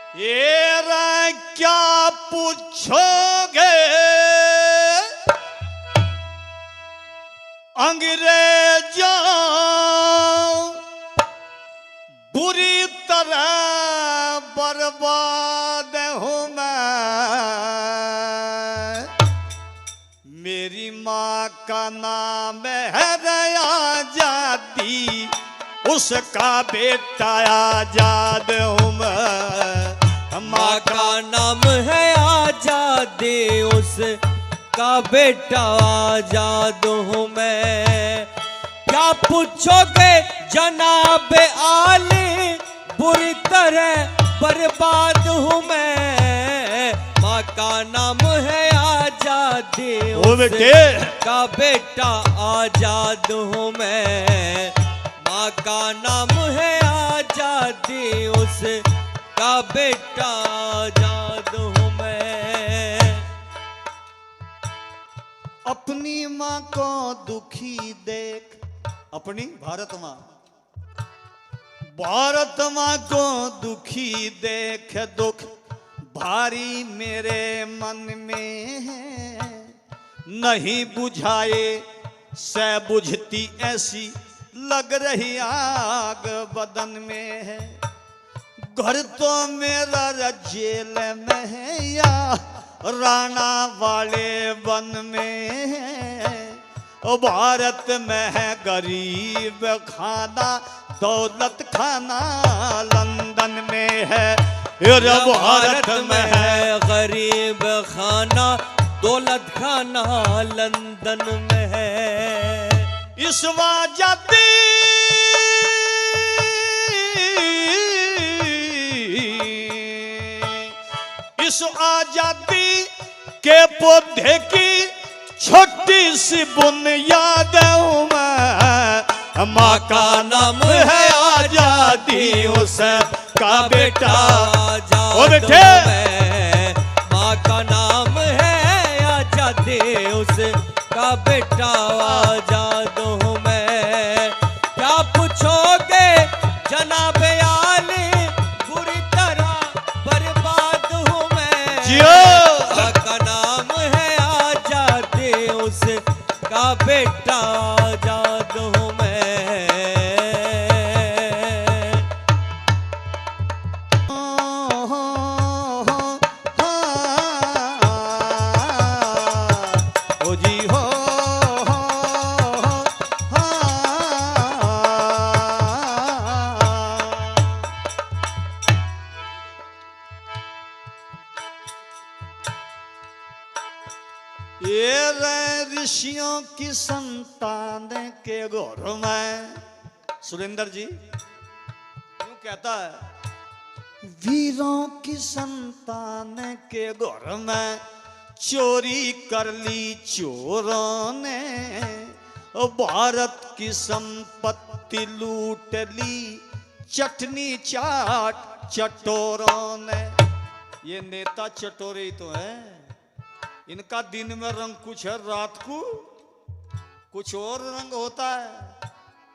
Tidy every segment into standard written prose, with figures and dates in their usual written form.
ये रे क्या पूछोगे अंग्रेजों, बुरी तरह बर्बाद हूं मैं। मेरी माँ का नाम है आजादी, उसका बेटा आजाद हूं मैं। माँ का नाम है आजादी, उसका बेटा आजाद हूँ मैं। क्या पूछोगे जनाब आली, बुरी तरह बर्बाद हूँ मैं। माँ का नाम है आजादी, उसका बेटा आजाद हूँ मैं। माँ का नाम है आजादी, उसका बेटा आजाद हूँ मैं। अपनी माँ को दुखी देख, अपनी भारत माँ, भारत माँ को दुखी देख दुख भारी मेरे मन में है। नहीं बुझाए से बुझती ऐसी लग रही आग बदन में है। घर तो मेरा जेल में है या राणा वाले वन में है। भारत में है गरीब खाना, दौलत खाना लंदन में है। भारत में है गरीब खाना, दौलत खाना लंदन में है। इस आजादी इस आजादी के पौधे की छोटी सी बुनियाद हूं मैं। माँ का नाम है आजादी, उसका बेटा आजाद हूं मैं। माँ का नाम है आजादी, उसका बेटा आजाद हूँ मैं। क्या पूछोगे जनाब आली, बुरी तरह बर्बाद हूँ मैं। जियो का नाम है आजादी, उसका बेटा आजाद हूँ मैं। ओ जी हो ये ऋषियों की संतान के घर में, सुरेंद्र जी क्यों कहता है, वीरों की संतान के घर में चोरी कर ली चोरों ने। भारत की संपत्ति लूट ली चटनी चाट चटोरों ने। ये नेता चटोरे ही तो है। इनका दिन में रंग कुछ है, रात को कुछ और रंग होता है।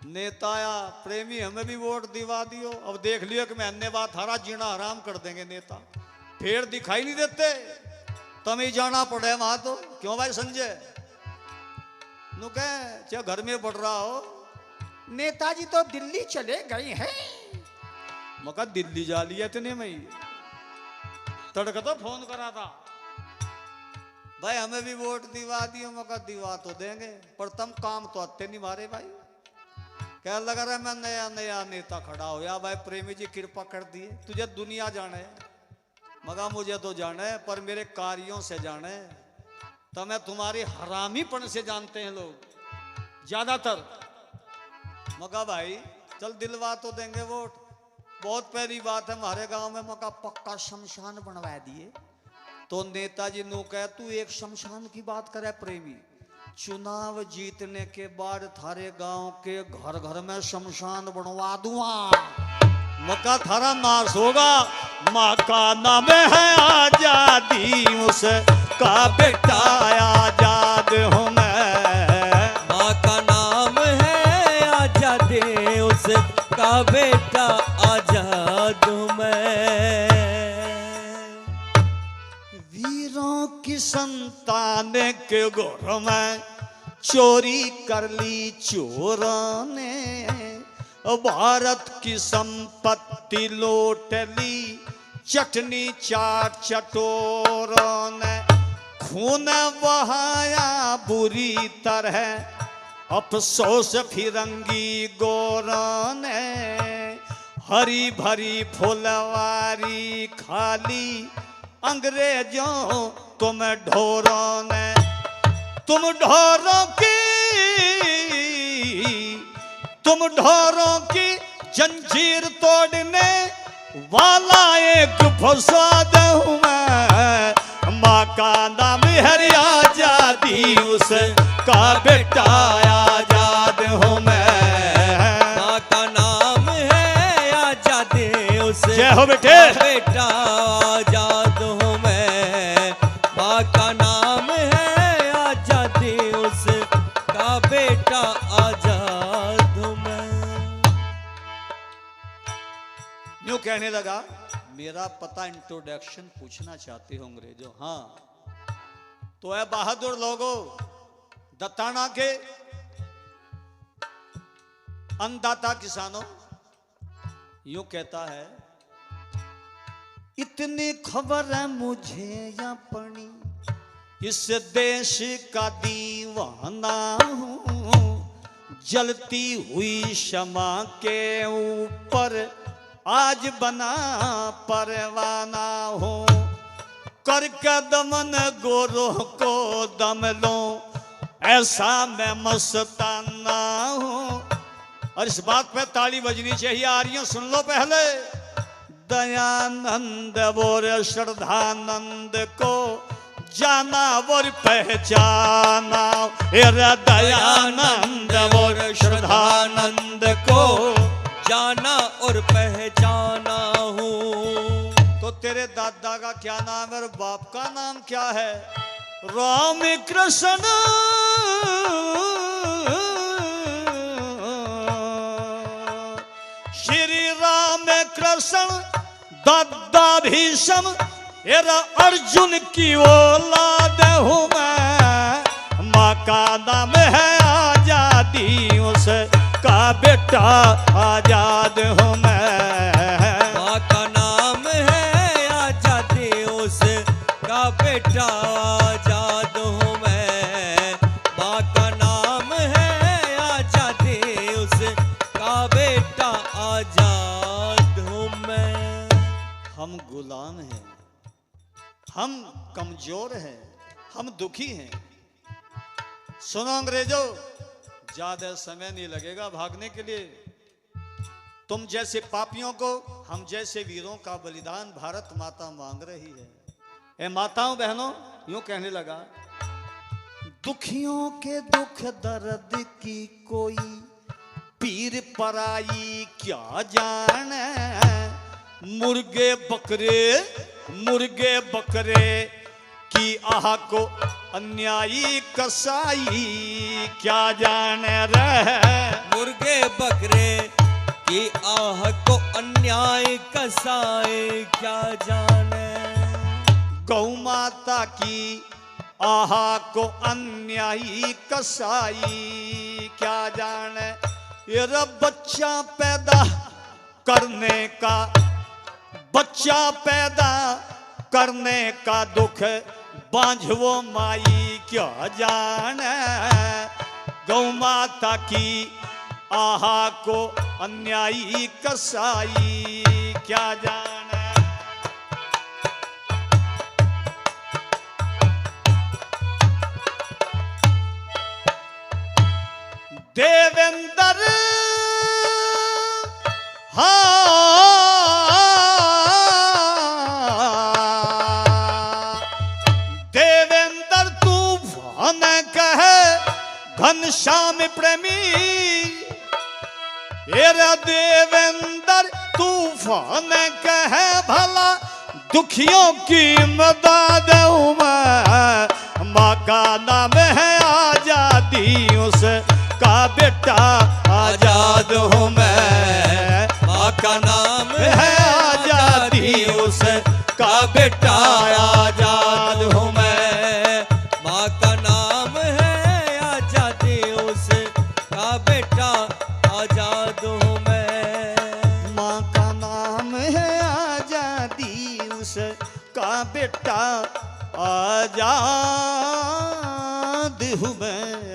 नेता या प्रेमी हमें भी वोट दिवा दियो, अब देख लियो कि मैं बात हरा जीना हराम कर देंगे नेता। फिर दिखाई नहीं देते, तुम ही जाना पड़े वहां तो। क्यों भाई संजय नु कह चाहे घर में बढ़ रहा हो, नेताजी तो दिल्ली चले गए हैं। मका दिल्ली जा लिया इतने में ही तड़का तो फोन करा था, भाई हमें भी वोट दिवा दियो। मका दिवा तो देंगे पर तुम काम तो आते नहीं मारे भाई। क्या लगा रहा है मैं नया नया नेता खड़ा हो या भाई प्रेमी जी कृपा कर दिए। तुझे दुनिया जाने मगा मुझे तो जाने पर मेरे कार्यों से जाने। तो मैं तुम्हारी हरामीपन से जानते हैं लोग ज्यादातर। मगा भाई चल दिलवा तो देंगे वोट। बहुत पहली बात है हमारे गांव में मका पक्का शमशान बनवा दिए। तो नेताजी नु कह तू एक शमशान की बात करे प्रेमी, चुनाव जीतने के बाद थारे गांव के घर घर में शमशान बनवा दूंगा। मक्का थारा नाश होगा। माँ का नाम है आजादी, उसका बेटा आजाद हूँ मैं। माँ का नाम है आजादी, उसका बेटा आजाद हूँ मैं। संतान के घर में चोरी कर ली चोरों ने, भारत की संपत्ति लूट ली चटनी चाट चटोरों ने, खून बहाया बुरी तरह अफसोस फिरंगी गोरों ने, हरी भरी फुलवारी खाली अंग्रेजों तुम ढोरों ने, तुम ढोरों की जंजीर तोड़ने वाला एक फसाद हूँ मैं, माँ का नाम है आजादी उसका बेटा आजाद हूँ मैं, माँ का नाम है आजादी उसका जय हो बेटे बेटा आजाद हूँ मैं, माँ का नाम है आजादी उसका बेटा आजाद हूँ मैं। यूं कहने लगा, मेरा पता इंट्रोडक्शन पूछना चाहते हो अंग्रेजों? हाँ, तो है बहादुर लोगों, दत्ताना के अन्नदाता किसानों। यूं कहता है, इतनी खबर है मुझे अपनी, इस देश का दीवाना हूं, जलती हुई शमा के ऊपर आज बना परवाना हूं, करके दमन गोरों को दम लो ऐसा मैं मस्ताना हूं। और इस बात पे ताली बजनी चाहिए। आर्यों सुन लो पहले, दयानंद और श्रद्धानंद को जाना और पहचाना, दयानंद और श्रद्धानंद को जाना और पहचाना हूँ। तो तेरे दादा का क्या नाम है और बाप का नाम क्या है? राम कृष्ण श्री राम कृष्ण दादा भीष्म एरा अर्जुन की औलाद हूँ मैं, माँ का नाम है आजादी उसका बेटा आजाद हूँ मैं, माँ का नाम है आजादी उसका बेटा आजाद हूँ मैं, माँ का नाम है आजादी उसका बेटा आजाद हूँ मैं। हम गुलाम हैं, हम कमजोर हैं, हम दुखी हैं। सुनो अंग्रेजों, ज्यादा समय नहीं लगेगा भागने के लिए। तुम जैसे पापियों को हम जैसे वीरों का बलिदान भारत माता मांग रही है। ए माताओं बहनों, यूं कहने लगा, दुखियों के दुख दर्द की कोई पीर पराई क्या जाने, मुर्गे बकरे की आह को अन्यायी कसाई क्या जाने रहे, मुर्गे बकरे की आह को अन्याय कसाई क्या जाने, गौ माता की आह को अन्यायी कसाई क्या जाने, ये बच्चा पैदा करने का दुख बांझवो माई क्या जाने, गौ माता की आहा को अन्यायी कसाई क्या जाने। देवेंद्र देवेंद्र तूफान कहे घनश्याम प्रेमी, देवेंद्र तूफान कहे भला दुखियों की मदद माँ का नाम है आजादी उसका बेटा आजाद हूँ मैं, माँ का नाम है आजादी उसका बेटा आजाद हूँ मैं। बेटा आजाद हूँ मैं